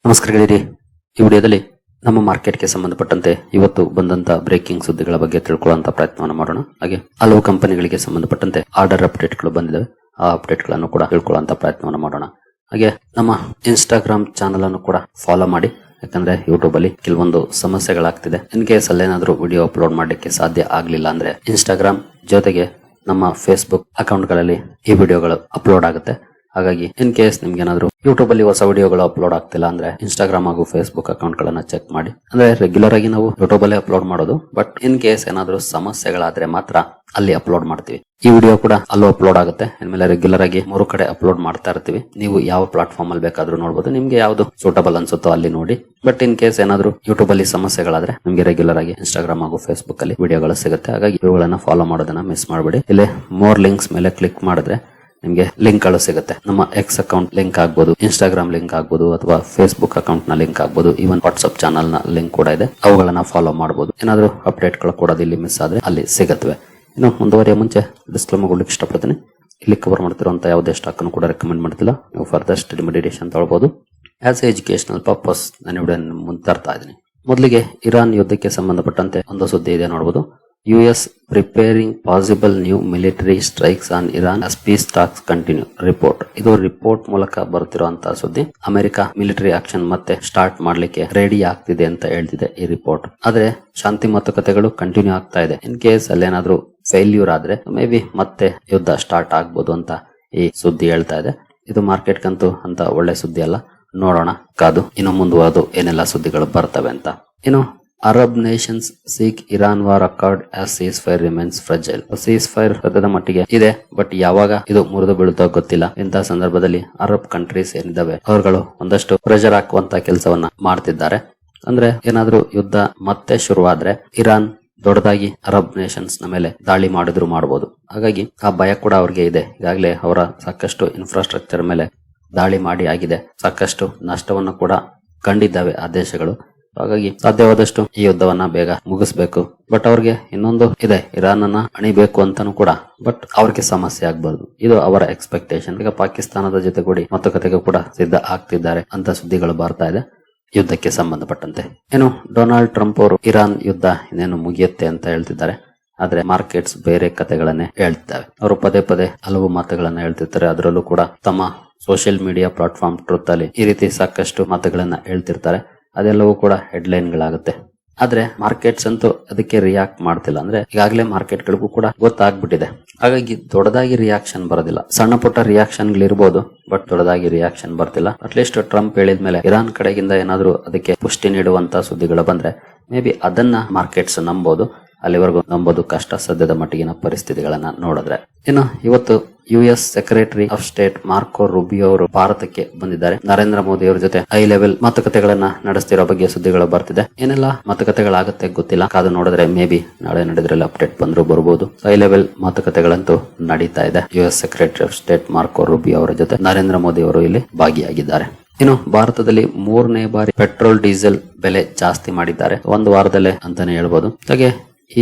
ನಮಸ್ಕಾರ ಗೆಳೆಯರಿ. ಈ ವಿಡಿಯೋದಲ್ಲಿ ನಮ್ಮ ಮಾರ್ಕೆಟ್ಗೆ ಸಂಬಂಧಪಟ್ಟಂತೆ ಇವತ್ತು ಬಂದಂತ ಬ್ರೇಕಿಂಗ್ ಸುದ್ದಿಗಳ ಬಗ್ಗೆ ತಿಳ್ಕೊಳ್ಳುವಂತ ಪ್ರಯತ್ನವನ್ನು ಮಾಡೋಣ. ಹಾಗೆ ಹಲವು ಕಂಪನಿಗಳಿಗೆ ಸಂಬಂಧಪಟ್ಟಂತೆ ಆರ್ಡರ್ ಅಪ್ಡೇಟ್ಗಳು ಬಂದಿದ್ದಾವೆ. ಆ ಅಪ್ಡೇಟ್ಗಳನ್ನು ಕೂಡ ತಿಳ್ಕೊಳ್ಳುವಂತ ಪ್ರಯತ್ನವನ್ನು ಮಾಡೋಣ. ಹಾಗೆ ನಮ್ಮ ಇನ್ಸ್ಟಾಗ್ರಾಮ್ ಚಾನಲ್ ಅನ್ನು ಕೂಡ ಫಾಲೋ ಮಾಡಿ. ಯಾಕಂದ್ರೆ ಯೂಟ್ಯೂಬ್ ಅಲ್ಲಿ ಕೆಲವೊಂದು ಸಮಸ್ಯೆಗಳಾಗ್ತಿದೆ. ಇನ್ ಕೇಸ್ ಅಲ್ಲೇನಾದ್ರೂ ವಿಡಿಯೋ ಅಪ್ಲೋಡ್ ಮಾಡ್ಲಿಕ್ಕೆ ಸಾಧ್ಯ ಆಗ್ಲಿಲ್ಲ ಅಂದ್ರೆ ಇನ್ಸ್ಟಾಗ್ರಾಮ್ ಜೊತೆಗೆ ನಮ್ಮ ಫೇಸ್ಬುಕ್ ಅಕೌಂಟ್ ಗಳಲ್ಲಿ ಈ ವಿಡಿಯೋಗಳು ಅಪ್ಲೋಡ್ ಆಗುತ್ತೆ. ಹಾಗಾಗಿ ಇನ್ ಕೇಸ್ ನಿಮ್ಗೆ ಏನಾದ್ರು ಯೂಟ್ಯೂಬ್ ಅಲ್ಲಿ ಹೊಸ ವಿಡಿಯೋಗಳು ಅಪ್ಲೋಡ್ ಆಗ್ತಿಲ್ಲ ಅಂದ್ರೆ ಇನ್ಸ್ಟಾಗ್ರಾಮ್ ಹಾಗೂ ಫೇಸ್ಬುಕ್ ಅಕೌಂಟ್ ಗಳನ್ನ ಚೆಕ್ ಮಾಡಿ. ಅಂದ್ರೆ ರೆಗ್ಯುಲರ್ ಆಗಿ ನಾವು ಯೂಟ್ಯೂಬ್ ಅಲ್ಲಿ ಅಪ್ಲೋಡ್ ಮಾಡೋದು, ಬಟ್ ಇನ್ ಕೇಸ್ ಏನಾದ್ರು ಸಮಸ್ಯೆಗಳಾದ್ರೆ ಮಾತ್ರ ಅಲ್ಲಿ ಅಪ್ಲೋಡ್ ಮಾಡ್ತೀವಿ. ಈ ವಿಡಿಯೋ ಕೂಡ ಅಲ್ಲೂ ಅಪ್ಲೋಡ್ ಆಗುತ್ತೆ. ಇನ್ಮೇಲೆ ರೆಗ್ಯುಲರ್ ಆಗಿ 3 ಕಡೆ ಅಪ್ಲೋಡ್ ಮಾಡ್ತಾ ಇರ್ತೀವಿ. ನೀವು ಯಾವ ಪ್ಲಾಟ್ಫಾರ್ಮ್ ಅಲ್ಲಿ ಬೇಕಾದ್ರೂ ನೋಡಬಹುದು. ನಿಮ್ಗೆ ಯಾವ್ದು ಸೂಟಬಲ್ ಅನ್ಸುತ್ತೋ ಅಲ್ಲಿ ನೋಡಿ. ಬಟ್ ಇನ್ ಕೇಸ್ ಏನಾದ್ರು ಯೂಟ್ಯೂಬ್ ಅಲ್ಲಿ ಸಮಸ್ಯೆಗಳಾದ್ರೆ ನಿಮ್ಗೆ ರೆಗ್ಯುಲರ್ ಆಗಿ ಇನ್ಸ್ಟಾಗ್ರಾಮ್ ಹಾಗೂ ಫೇಸ್ಬುಕ್ ಅಲ್ಲಿ ವಿಡಿಯೋಗಳು ಸಿಗುತ್ತೆ. ಹಾಗಾಗಿ ಇವುಗಳನ್ನ ಫಾಲೋ ಮಾಡೋದನ್ನ ಮಿಸ್ ಮಾಡಬೇಡಿ. ಇಲ್ಲಿ ಮೋರ್ ಲಿಂಕ್ಸ್ ಮೇಲೆ ಕ್ಲಿಕ್ ಮಾಡಿದ್ರೆ ನಿಮ್ಗೆ ಲಿಂಕ್ ಗಳು ಸಿಗುತ್ತೆ. ನಮ್ಮ ಎಕ್ಸ್ ಅಕೌಂಟ್ ಲಿಂಕ್ ಆಗ್ಬೋದು, ಇನ್ಸ್ಟಾಗ್ರಾಮ್ ಲಿಂಕ್ ಆಗ್ಬೋದು, ಅಥವಾ ಫೇಸ್ಬುಕ್ ಅಕೌಂಟ್ ನ ಲಿಂಕ್ ಆಗ್ಬೋದು, ಈವನ್ ವಾಟ್ಸ್ಆಪ್ ಚಾನಲ್ ನ ಲಿಂಕ್ ಕೂಡ ಇದೆ. ಅವುಗಳನ್ನ ಫಾಲೋ ಮಾಡಬಹುದು. ಏನಾದ್ರು ಅಪ್ಡೇಟ್ ಗಳು ಕೂಡ ಇಲ್ಲಿ ಮಿಸ್ ಆದ್ರೆ ಅಲ್ಲಿ ಸಿಗುತ್ತವೆ. ಇನ್ನು ಮುಂದುವರಿಯ ಮುಂಚೆ ಡಿಸ್ಕ್ಲೇಮರ್ ಕೊಡ್ಲಿಕ್ಕೆ ಇಷ್ಟಪಡ್ತೀನಿ. ಇಲ್ಲಿ ಕವರ್ ಮಾಡ್ತಿರುವಂತ ಯಾವುದೇ ಸ್ಟಾಕ್ ಅನ್ನು ಕೂಡ ರೆಕಮೆಂಡ್ ಮಾಡ್ತಿಲ್ಲ. ನೀವು ಫರ್ದರ್ ಸ್ಟಡಿ ಮೆಡಿಟೇಷನ್ ತಗೊಳ್ಬಹುದು. ಆಸ್ ಎಜುಕೇಶನಲ್ ಪರ್ಪಸ್ ನಾನು ವಿಡಿಯೋ ಮುಂದೆ ತರ್ತಾ ಇದ್ದೀನಿ. ಮೊದಲಿಗೆ ಇರಾನ್ ಯುದ್ಧಕ್ಕೆ ಸಂಬಂಧಪಟ್ಟಂತೆ ಒಂದು ಸುದ್ದಿ ಇದೆ ನೋಡಬಹುದು. US preparing possible new military strikes on Iran as peace talks continue. Report. ಇದು ರಿಪೋರ್ಟ್ ಮೂಲಕ ಬರುತ್ತಿರುವಂತಹ ಸುದ್ದಿ. ಅಮೆರಿಕ ಮಿಲಿಟರಿ ಆಕ್ಷನ್ ಮತ್ತೆ ಸ್ಟಾರ್ಟ್ ಮಾಡ್ಲಿಕ್ಕೆ ರೆಡಿ ಆಗ್ತಿದೆ ಅಂತ ಹೇಳ್ತಿದೆ ಈ ರಿಪೋರ್ಟ್. ಆದ್ರೆ ಶಾಂತಿ ಮಾತುಕತೆಗಳು ಕಂಟಿನ್ಯೂ ಆಗ್ತಾ ಇದೆ. ಇನ್ ಕೇಸ್ ಅಲ್ಲೇನಾದ್ರೂ ಫೇಲ್ಯೂರ್ ಆದ್ರೆ ಮೇ ಬಿ ಮತ್ತೆ ಯುದ್ಧ ಸ್ಟಾರ್ಟ್ ಆಗ್ಬೋದು ಅಂತ ಈ ಸುದ್ದಿ ಹೇಳ್ತಾ ಇದೆ. ಇದು ಮಾರ್ಕೆಟ್ಗಂತೂ ಅಂತ ಒಳ್ಳೆ ಸುದ್ದಿ ಅಲ್ಲ. ನೋಡೋಣ ಕಾದು ಇನ್ನು ಮುಂದುವರೆದು ಏನೆಲ್ಲ ಸುದ್ದಿಗಳು ಬರ್ತವೆ ಅಂತ. ಇನ್ನು Arab Nations seek Iran war Accord as seize fire remains fragile. Seize fire ಸದ್ಯದ ಮಟ್ಟಿಗೆ ಇದೆ, ಬಟ್ ಯಾವಾಗ ಇದು ಮುರಿದು ಬೀಳುತ್ತೋ ಗೊತ್ತಿಲ್ಲ. ಇಂತಹ ಸಂದರ್ಭದಲ್ಲಿ ಅರಬ್ ಕಂಟ್ರೀಸ್ ಏನಿದಾವೆ ಅವರುಗಳು ಒಂದಷ್ಟು ಪ್ರೆಷರ್ ಹಾಕುವಂತ ಕೆಲಸವನ್ನ ಮಾಡ್ತಿದ್ದಾರೆ. ಅಂದ್ರೆ ಏನಾದ್ರೂ ಯುದ್ಧ ಮತ್ತೆ ಶುರುವಾದ್ರೆ ಇರಾನ್ ದೊಡ್ಡದಾಗಿ ಅರಬ್ ನೇಷನ್ಸ್ ನ ಮೇಲೆ ದಾಳಿ ಮಾಡಿದ್ರು ಮಾಡಬಹುದು. ಹಾಗಾಗಿ ಆ ಭಯ ಕೂಡ ಅವ್ರಿಗೆ ಇದೆ. ಈಗಾಗಲೇ ಅವರ ಸಾಕಷ್ಟು ಇನ್ಫ್ರಾಸ್ಟ್ರಕ್ಚರ್ ಮೇಲೆ ದಾಳಿ ಮಾಡಿ ಆಗಿದೆ. ಸಾಕಷ್ಟು ನಷ್ಟವನ್ನು ಕೂಡ ಕಂಡಿದ್ದಾವೆ ಆ ದೇಶಗಳು. ಹಾಗಾಗಿ ಸಾಧ್ಯವಾದಷ್ಟು ಈ ಯುದ್ಧವನ್ನ ಬೇಗ ಮುಗಿಸ್ಬೇಕು. ಬಟ್ ಅವ್ರಿಗೆ ಇನ್ನೊಂದು ಇದೆ, ಇರಾನ್ ಅನ್ನ ಅಣಿಬೇಕು ಅಂತಾನು ಕೂಡ. ಬಟ್ ಅವ್ರಿಗೆ ಸಮಸ್ಯೆ ಆಗ್ಬಾರ್ದು. ಇದು ಅವರ ಎಕ್ಸ್ಪೆಕ್ಟೇಷನ್. ಈಗ ಪಾಕಿಸ್ತಾನದ ಜೊತೆ ಕೂಡಿ ಮಾತುಕತೆಗೂ ಕೂಡ ಸಿದ್ಧ ಆಗ್ತಿದ್ದಾರೆ ಅಂತ ಸುದ್ದಿಗಳು ಬರ್ತಾ ಇದೆ ಯುದ್ಧಕ್ಕೆ ಸಂಬಂಧಪಟ್ಟಂತೆ. ಏನು ಡೊನಾಲ್ಡ್ ಟ್ರಂಪ್ ಅವರು ಇರಾನ್ ಯುದ್ಧ ಇನ್ನೇನು ಮುಗಿಯುತ್ತೆ ಅಂತ ಹೇಳ್ತಿದ್ದಾರೆ. ಆದ್ರೆ ಮಾರ್ಕೆಟ್ಸ್ ಬೇರೆ ಕಥೆಗಳನ್ನೇ ಹೇಳ್ತಿದ್ದಾವೆ. ಅವರು ಪದೇ ಪದೇ ಹಲವು ಮಾತುಗಳನ್ನ ಹೇಳ್ತಿರ್ತಾರೆ. ಅದರಲ್ಲೂ ಕೂಡ ತಮ್ಮ ಸೋಷಿಯಲ್ ಮೀಡಿಯಾ ಪ್ಲಾಟ್ಫಾರ್ಮ್ ಟ್ರೂತ್ ಅಲ್ಲಿ ಈ ರೀತಿ ಸಾಕಷ್ಟು ಮಾತುಗಳನ್ನ ಹೇಳ್ತಿರ್ತಾರೆ. ಅದೆಲ್ಲವೂ ಕೂಡ ಹೆಡ್ಲೈನ್ ಗಳಾಗುತ್ತೆ. ಆದ್ರೆ ಮಾರ್ಕೆಟ್ಸ್ ಅಂತೂ ಅದಕ್ಕೆ ರಿಯಾಕ್ಟ್ ಮಾಡ್ತಿಲ್ಲ. ಅಂದ್ರೆ ಈಗಾಗಲೇ ಮಾರ್ಕೆಟ್ ಗಳಿಗೂ ಕೂಡ ಗೊತ್ತಾಗ್ಬಿಟ್ಟಿದೆ. ಹಾಗಾಗಿ ದೊಡ್ಡದಾಗಿ ರಿಯಾಕ್ಷನ್ ಬರೋದಿಲ್ಲ. ಸಣ್ಣ ಪುಟ್ಟ ರಿಯಾಕ್ಷನ್ ಗಳಿರ್ಬೋದು, ಬಟ್ ದೊಡ್ಡದಾಗಿ ರಿಯಾಕ್ಷನ್ ಬರ್ತಿಲ್ಲ. ಅಟ್ಲೀಸ್ಟ್ ಟ್ರಂಪ್ ಹೇಳಿದ್ಮೇಲೆ ಇರಾನ್ ಕಡೆಗಿಂದ ಏನಾದ್ರೂ ಅದಕ್ಕೆ ಪುಷ್ಟಿ ನೀಡುವಂತ ಸುದ್ದಿಗಳು ಬಂದ್ರೆ ಮೇ ಬಿ ಅದನ್ನ ಮಾರ್ಕೆಟ್ಸ್ ನಂಬೋದು. ಅಲ್ಲಿವರೆಗೂ ನಂಬೋದು ಕಷ್ಟ ಸದ್ಯದ ಮಟ್ಟಿಗಿನ ಪರಿಸ್ಥಿತಿಗಳನ್ನ ನೋಡಿದ್ರೆ. ಇನ್ನು ಇವತ್ತು US secretary of state Marco Rubio ಅವರು ಭಾರತಕ್ಕೆ ಬಂದಿದ್ದಾರೆ. ನರೇಂದ್ರ ಮೋದಿ ಅವರ ಜೊತೆ ಹೈ ಲೆವೆಲ್ ಮಾತುಕತೆಗಳನ್ನ ನಡೆಸ್ತಿರೋ ಬಗ್ಗೆ ಸುದ್ದಿಗಳು ಬರ್ತಿದೆ. ಏನೆಲ್ಲ ಮಾತುಕತೆಗಳಾಗುತ್ತೆ ಗೊತ್ತಿಲ್ಲ. ಕಾದು ನೋಡಿದ್ರೆ ಮೇ ಬಿ ನಾಳೆ ನಡೆದ್ರಲ್ಲಿ ಅಪ್ಡೇಟ್ ಬಂದ್ರು ಬರಬಹುದು. ಹೈ ಲೆವೆಲ್ ಮಾತುಕತೆಗಳಂತೂ ನಡೀತಾ ಇದೆ. US secretary of state Marco Rubio ಅವರ ಜೊತೆ ನರೇಂದ್ರ ಮೋದಿ ಅವರು ಇಲ್ಲಿ ಭಾಗಿಯಾಗಿದ್ದಾರೆ. ಇನ್ನು ಭಾರತದಲ್ಲಿ 3ನೇ ಬಾರಿ ಪೆಟ್ರೋಲ್ ಡೀಸೆಲ್ ಬೆಲೆ ಜಾಸ್ತಿ ಮಾಡಿದ್ದಾರೆ. ಒಂದು ವಾರದಲ್ಲೇ ಅಂತಾನೆ ಹೇಳ್ಬೋದು. ಹಾಗೆ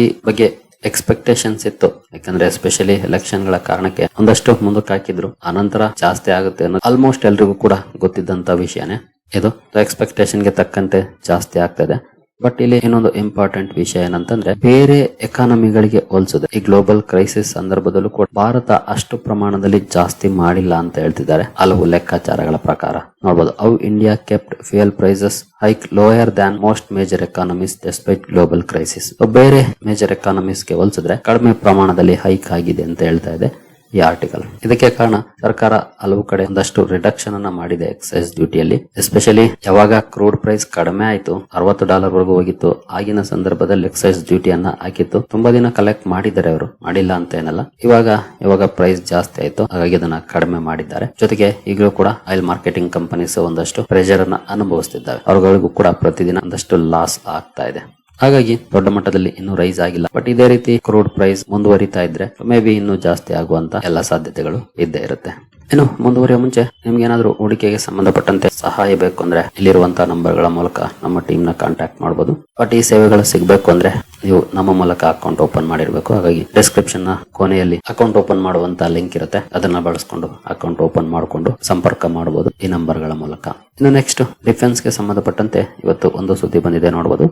ಈ ಬಗ್ಗೆ ಎಕ್ಸ್ಪೆಕ್ಟೇಷನ್ಸ್ ಇತ್ತು. ಯಾಕಂದ್ರೆ ಎಸ್ಪೆಷಲಿ ಎಲೆಕ್ಷನ್ ಗಳ ಕಾರಣಕ್ಕೆ ಒಂದಷ್ಟು ಮುಂದಕ್ಕೆ ಹಾಕಿದ್ರು. ಅನಂತರ ಜಾಸ್ತಿ ಆಗುತ್ತೆ ಅನ್ನೋದು ಆಲ್ಮೋಸ್ಟ್ ಎಲ್ರಿಗೂ ಕೂಡ ಗೊತ್ತಿದ್ದಂತ ವಿಷಯನೇ ಇದು. ಎಕ್ಸ್ಪೆಕ್ಟೇಷನ್ ಗೆ ತಕ್ಕಂತೆ ಜಾಸ್ತಿ ಆಗ್ತದೆ. ಬಟ್ ಇಲ್ಲಿ ಇನ್ನೊಂದು ಇಂಪಾರ್ಟೆಂಟ್ ವಿಷಯ ಏನಂತಂದ್ರೆ ಬೇರೆ ಎಕಾನಮಿಗಳಿಗೆ ಹೋಲಿಸಿದ್ರೆ ಈ ಗ್ಲೋಬಲ್ ಕ್ರೈಸಿಸ್ ಸಂದರ್ಭದಲ್ಲೂ ಕೂಡ ಭಾರತ ಅಷ್ಟು ಪ್ರಮಾಣದಲ್ಲಿ ಜಾಸ್ತಿ ಮಾಡಿಲ್ಲ ಅಂತ ಹೇಳ್ತಿದ್ದಾರೆ ಹಲವು ಲೆಕ್ಕಾಚಾರಗಳ ಪ್ರಕಾರ. ನೋಡಬಹುದು how India kept fuel prices hike lower than most major economies despite global crisis. ಬೇರೆ ಮೇಜರ್ ಎಕಾನಮೀಸ್ ಗೆ ಹೋಲಿಸಿದ್ರೆ ಕಡಿಮೆ ಪ್ರಮಾಣದಲ್ಲಿ ಹೈಕ್ ಆಗಿದೆ ಅಂತ ಹೇಳ್ತಾ ಇದೆ ಈ ಆರ್ಟಿಕಲ್. ಇದಕ್ಕೆ ಕಾರಣ ಸರ್ಕಾರ ಹಲವು ಕಡೆ ಒಂದಷ್ಟು ರಿಡಕ್ಷನ್ ಅನ್ನ ಮಾಡಿದೆ ಎಕ್ಸೈಸ್ ಡ್ಯೂಟಿಯಲ್ಲಿ. ಎಸ್ಪೆಷಲಿ ಯಾವಾಗ ಕ್ರೂಡ್ ಪ್ರೈಸ್ ಕಡಿಮೆ ಆಯ್ತು, $60 ವರೆಗೂ ಹೋಗಿತ್ತು, ಆಗಿನ ಸಂದರ್ಭದಲ್ಲಿ ಎಕ್ಸೈಸ್ ಡ್ಯೂಟಿಯನ್ನ ಹಾಕಿತ್ತು. ತುಂಬಾ ದಿನ ಕಲೆಕ್ಟ್ ಮಾಡಿದ್ದಾರೆ ಅವರು, ಮಾಡಿಲ್ಲ ಅಂತ ಏನಲ್ಲ. ಇವಾಗ ಪ್ರೈಸ್ ಜಾಸ್ತಿ ಆಯ್ತು, ಹಾಗಾಗಿ ಅದನ್ನ ಕಡಿಮೆ ಮಾಡಿದ್ದಾರೆ. ಜೊತೆಗೆ ಈಗಲೂ ಕೂಡ ಆಯಿಲ್ ಮಾರ್ಕೆಟಿಂಗ್ ಕಂಪನೀಸ್ ಒಂದಷ್ಟು ಪ್ರೆಷರ್ ಅನ್ನ ಅನುಭವಿಸುತ್ತಿದ್ದಾವೆ. ಅವುಗಳಿಗೂ ಕೂಡ ಪ್ರತಿದಿನ ಒಂದಷ್ಟು ಲಾಸ್ ಆಗ್ತಾ ಇದೆ. ಹಾಗಾಗಿ ದೊಡ್ಡ ಮಟ್ಟದಲ್ಲಿ ಇನ್ನೂ ರೈಸ್ ಆಗಿಲ್ಲ. ಬಟ್ ಇದೇ ರೀತಿ ಕ್ರೂಡ್ ಪ್ರೈಸ್ ಮುಂದುವರಿತಾ ಇದ್ರೆ ಮೇ ಬಿ ಇನ್ನೂ ಜಾಸ್ತಿ ಆಗುವಂತ ಎಲ್ಲ ಸಾಧ್ಯತೆಗಳು ಇದ್ದೇ ಇರುತ್ತೆ. ಇನ್ನು ಮುಂದುವರಿಯುವ ಮುಂಚೆ ನಿಮ್ಗೆ ಏನಾದ್ರು ಹೂಡಿಕೆಗೆ ಸಂಬಂಧಪಟ್ಟಂತೆ ಸಹಾಯ ಬೇಕು ಅಂದ್ರೆ ಇಲ್ಲಿರುವಂತಹ ನಂಬರ್ಗಳ ಮೂಲಕ ನಮ್ಮ ಟೀಮ್ ನ ಕಾಂಟ್ಯಾಕ್ಟ್ ಮಾಡಬಹುದು. ಬಟ್ ಈ ಸೇವೆಗಳು ಸಿಗಬೇಕು ಅಂದ್ರೆ ನೀವು ನಮ್ಮ ಮೂಲಕ ಅಕೌಂಟ್ ಓಪನ್ ಮಾಡಿರ್ಬೇಕು. ಹಾಗಾಗಿ ಡಿಸ್ಕ್ರಿಪ್ಷನ್ ನ ಕೊನೆಯಲ್ಲಿ ಅಕೌಂಟ್ ಓಪನ್ ಮಾಡುವಂತ ಲಿಂಕ್ ಇರುತ್ತೆ, ಅದನ್ನ ಬಳಸ್ಕೊಂಡು ಅಕೌಂಟ್ ಓಪನ್ ಮಾಡಿಕೊಂಡು ಸಂಪರ್ಕ ಮಾಡಬಹುದು ಈ ನಂಬರ್ಗಳ ಮೂಲಕ. ಇನ್ನು ನೆಕ್ಸ್ಟ್ ಡಿಫೆನ್ಸ್ ಗೆ ಸಂಬಂಧಪಟ್ಟಂತೆ ಇವತ್ತು ಒಂದು ಸುದ್ದಿ ಬಂದಿದೆ ನೋಡಬಹುದು.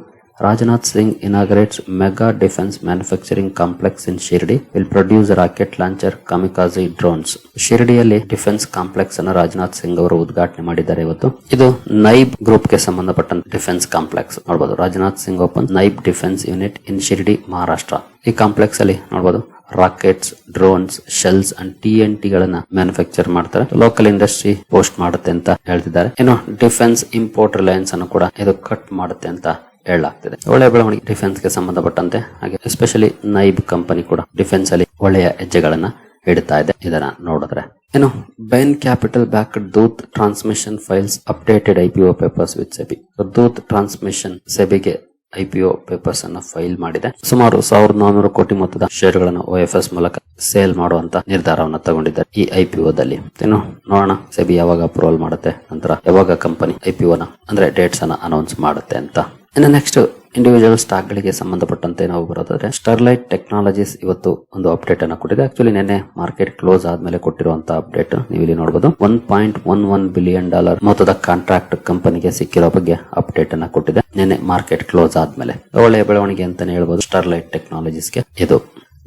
Rajnath Singh inaugurates mega defense manufacturing complex in Shirdi, will produce rocket launcher kamikaze drones. ಶಿರ್ಡಿಯಲ್ಲಿ ಡಿಫೆನ್ಸ್ ಕಾಂಪ್ಲೆಕ್ಸ್ ಅನ್ನು ರಾಜನಾಥ್ ಸಿಂಗ್ ಅವರು ಉದ್ಘಾಟನೆ ಮಾಡಿದ್ದಾರೆ ಇವತ್ತು. ಇದು ನೈಬ್ ಗ್ರೂಪ್ ಗೆ ಸಂಬಂಧಪಟ್ಟಂತ ಡಿಫೆನ್ಸ್ ಕಾಂಪ್ಲೆಕ್ಸ್ ನೋಡಬಹುದು. Rajnath Singh open Nibe defence unit ಇನ್ ಶಿರ್ಡಿ, ಮಹಾರಾಷ್ಟ್ರ. ಈ ಕಾಂಪ್ಲೆಕ್ಸ್ ಅಲ್ಲಿ ನೋಡಬಹುದು rockets, drones, shells and TNT ಗಳನ್ನ ಮ್ಯಾನುಫ್ಯಾಕ್ಚರ್ ಮಾಡ್ತಾರೆ. ಲೋಕಲ್ ಇಂಡಸ್ಟ್ರಿ ಪೋಸ್ಟ್ ಮಾಡುತ್ತೆ ಅಂತ ಹೇಳ್ತಿದ್ದಾರೆ. ಇನ್ನು ಡಿಫೆನ್ಸ್ ಇಂಪೋರ್ಟ್ ರಿಲಯನ್ಸ್ ಅನ್ನು ಕೂಡ ಇದು ಕಟ್ ಮಾಡುತ್ತೆ ಅಂತ ಹೇಳಲಾಗ್ತಿದೆ. ಒಳ್ಳೆಯ ಬೆಳವಣಿಗೆ ಡಿಫೆನ್ಸ್ ಗೆ ಸಂಬಂಧಪಟ್ಟಂತೆ. ಹಾಗೆ ಎಸ್ಪೆಷಲಿ ನೈಬ್ ಕಂಪನಿ ಕೂಡ ಡಿಫೆನ್ಸ್ ಅಲ್ಲಿ ಒಳ್ಳೆಯ ಹೆಜ್ಜೆಗಳನ್ನ ಇಡ್ತಾ ಇದೆ ಇದನ್ನ ನೋಡಿದ್ರೆ. ಇನ್ನು Bain Capital backed Dhoot Transmission files updated IPO papers with SEBI. Dhoot Transmission ಸೆಬಿಗೆ IPO ಪೇಪರ್ಸ್ ಅನ್ನ ಫೈಲ್ ಮಾಡಿದೆ. ಸುಮಾರು 1400 ಕೋಟಿ ಮೊತ್ತದ ಶೇರ್ಗಳನ್ನು OFS ಮೂಲಕ ಸೇಲ್ ಮಾಡುವಂತ ನಿರ್ಧಾರವನ್ನು ತಗೊಂಡಿದ್ದಾರೆ ಈ IPO ದಲ್ಲಿ. ಇನ್ನು ನೋಡೋಣ ಸೆಬಿ ಯಾವಾಗ ಅಪ್ರೂವಲ್ ಮಾಡುತ್ತೆ, ನಂತರ ಯಾವಾಗ ಕಂಪನಿ IPO ನ ಅಂದ್ರೆ ಡೇಟ್ಸ್ ಅನ್ನ ಅನೌನ್ಸ್ ಮಾಡುತ್ತೆ ಅಂತ. ಇನ್ನು ನೆಕ್ಸ್ಟ್ ಇಂಡಿವಿಜುವಲ್ ಸ್ಟಾಕ್ ಗಳಿಗೆ ಸಂಬಂಧಪಟ್ಟಂತೆ ನಾವು ಬರೋದಾದ್ರೆ ಸ್ಟರ್ಲೈಟ್ ಟೆಕ್ನಾಲಜೀಸ್ ಇವತ್ತು ಒಂದು ಅಪ್ಡೇಟ್ ಅನ್ನ ಕೊಟ್ಟಿದೆ. ಆಕ್ಚುಲಿ ನಿನ್ನೆ ಮಾರ್ಕೆಟ್ ಕ್ಲೋಸ್ ಆದ್ಮೇಲೆ ಕೊಟ್ಟಿರುವಂತಹ ಅಪ್ಡೇಟ್ ನೀವು ಇಲ್ಲಿ ನೋಡಬಹುದು. $1.11 ಬಿಲಿಯನ್ ಮೊತ್ತದ ಕಾಂಟ್ರಾಕ್ಟ್ ಕಂಪನಿಗೆ ಸಿಕ್ಕಿರೋ ಬಗ್ಗೆ ಅಪ್ಡೇಟ್ ಅನ್ನ ಕೊಟ್ಟಿದೆ ನಿನ್ನೆ ಮಾರ್ಕೆಟ್ ಕ್ಲೋಸ್ ಆದ್ಮೇಲೆ. ಒಳ್ಳೆಯ ಬೆಳವಣಿಗೆ ಅಂತಾನೆ ಹೇಳ್ಬೋದು ಸ್ಟರ್ಲೈಟ್ ಟೆಕ್ನಾಲಜೀಸ್ಗೆ ಇದು.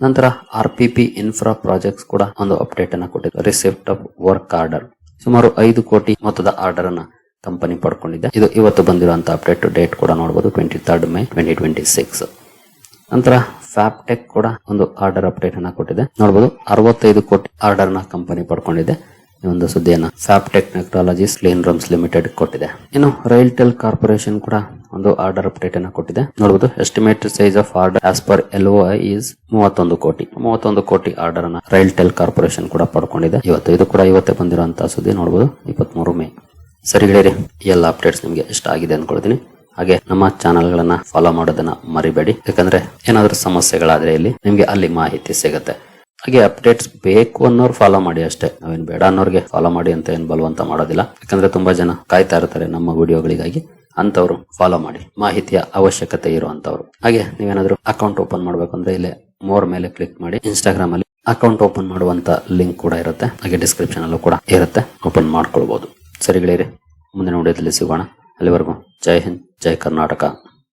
ನಂತರ RPP ಇನ್ಫ್ರಾ ಪ್ರಾಜೆಕ್ಟ್ಸ್ ಕೂಡ ಒಂದು ಅಪ್ಡೇಟ್ ಅನ್ನ ಕೊಟ್ಟಿದೆ. ರಿಸಿಪ್ಟ್ ಆಫ್ ವರ್ಕ್ ಆರ್ಡರ್ ಸುಮಾರು 5 ಕೋಟಿ ಮೊತ್ತದ ಆರ್ಡರ್ ಅನ್ನ ಕಂಪನಿ ಪಡ್ಕೊಂಡಿದೆ. ಇದು ಇವತ್ತು ಬಂದಿರುವಂತಹ ಅಪ್ಡೇಟ್. ಡೇಟ್ ಕೂಡ ನೋಡಬಹುದು 23rd May 2026. ನಂತರ ಫ್ಯಾಬ್ಟೆಕ್ ಕೂಡ ಒಂದು ಆರ್ಡರ್ ಅಪ್ಡೇಟ್ ಅನ್ನ ಕೊಟ್ಟಿದೆ ನೋಡಬಹುದು. 65 ಕೋಟಿ ಆರ್ಡರ್ ನ ಕಂಪನಿ ಪಡ್ಕೊಂಡಿದೆ. ಈ ಒಂದು ಸುದ್ದಿಯನ್ನ ಫ್ಯಾಬ್ಟೆಕ್ ಟೆಕ್ನಾಲಜೀಸ್ ಕ್ಲೀನ್ ರೂಮ್ಸ್ ಲಿಮಿಟೆಡ್ ಕೊಟ್ಟಿದೆ. ಇನ್ನು ರೈಲ್ಟೆಲ್ ಕಾರ್ಪೊರೇಷನ್ ಕೂಡ ಒಂದು ಆರ್ಡರ್ ಅಪ್ಡೇಟ್ ಅನ್ನ ಕೊಟ್ಟಿದೆ ನೋಡಬಹುದು. Estimated size of order as per LOI is 31 ಕೋಟಿ ಆರ್ಡರ್ ಅನ್ನ ರೈಲ್ಟೆಲ್ ಕಾರ್ಪೊರೇಷನ್ ಕೂಡ ಪಡ್ಕೊಂಡಿದೆ ಇವತ್ತು. ಇದು ಕೂಡ ಇವತ್ತೇ ಬಂದಿರುವಂತಹ ಸುದ್ದಿ ನೋಡಬಹುದು 23 ಮೇ. ಸರಿ ಗೆಳೆಯರೆ, ಎಲ್ಲ ಅಪ್ಡೇಟ್ಸ್ ನಿಮಗೆ ಇಷ್ಟ ಆಗಿದೆ ಅನ್ಕೊಳ್ತೀನಿ. ಹಾಗೆ ನಮ್ಮ ಚಾನೆಲ್ ಗಳನ್ನ ಫಾಲೋ ಮಾಡೋದನ್ನ ಮರಿಬೇಡಿ, ಯಾಕಂದ್ರೆ ಏನಾದ್ರೂ ಸಮಸ್ಯೆಗಳಾದ್ರೆ ಇಲ್ಲಿ ನಿಮ್ಗೆ ಅಲ್ಲಿ ಮಾಹಿತಿ ಸಿಗುತ್ತೆ. ಹಾಗೆ ಅಪ್ಡೇಟ್ಸ್ ಬೇಕು ಅನ್ನೋರು ಫಾಲೋ ಮಾಡಿ ಅಷ್ಟೇ, ನಾವೇನು ಬೇಡ ಅನ್ನೋರ್ಗೆ ಫಾಲೋ ಮಾಡಿ ಅಂತ ಏನು ಬಲವಂತ ಮಾಡೋದಿಲ್ಲ. ಯಾಕಂದ್ರೆ ತುಂಬಾ ಜನ ಕಾಯ್ತಾ ಇರ್ತಾರೆ ನಮ್ಮ ವಿಡಿಯೋಗಳಿಗಾಗಿ, ಅಂತವ್ರು ಫಾಲೋ ಮಾಡಿ, ಮಾಹಿತಿಯ ಅವಶ್ಯಕತೆ ಇರುವಂತವ್ರು. ಹಾಗೆ ನೀವೇನಾದ್ರೂ ಅಕೌಂಟ್ ಓಪನ್ ಮಾಡ್ಬೇಕಂದ್ರೆ ಇಲ್ಲೇ ಮೋರ್ ಮೇಲೆ ಕ್ಲಿಕ್ ಮಾಡಿ ಇನ್ಸ್ಟಾಗ್ರಾಮ್ ಅಲ್ಲಿ ಅಕೌಂಟ್ ಓಪನ್ ಮಾಡುವಂತ ಲಿಂಕ್ ಕೂಡ ಇರುತ್ತೆ. ಹಾಗೆ ಡಿಸ್ಕ್ರಿಪ್ಷನ್ ಅಲ್ಲೂ ಕೂಡ ಇರುತ್ತೆ, ಓಪನ್ ಮಾಡ್ಕೊಳ್ಬಹುದು. ಸರಿ ಗೆಳೆಯರೆ, ಮುಂದಿನ ವಿಡಿಯೋದಲ್ಲಿ ಸಿಗೋಣ. ಅಲ್ಲಿವರೆಗೂ ಜೈ ಹಿಂದ್, ಜೈ ಕರ್ನಾಟಕ.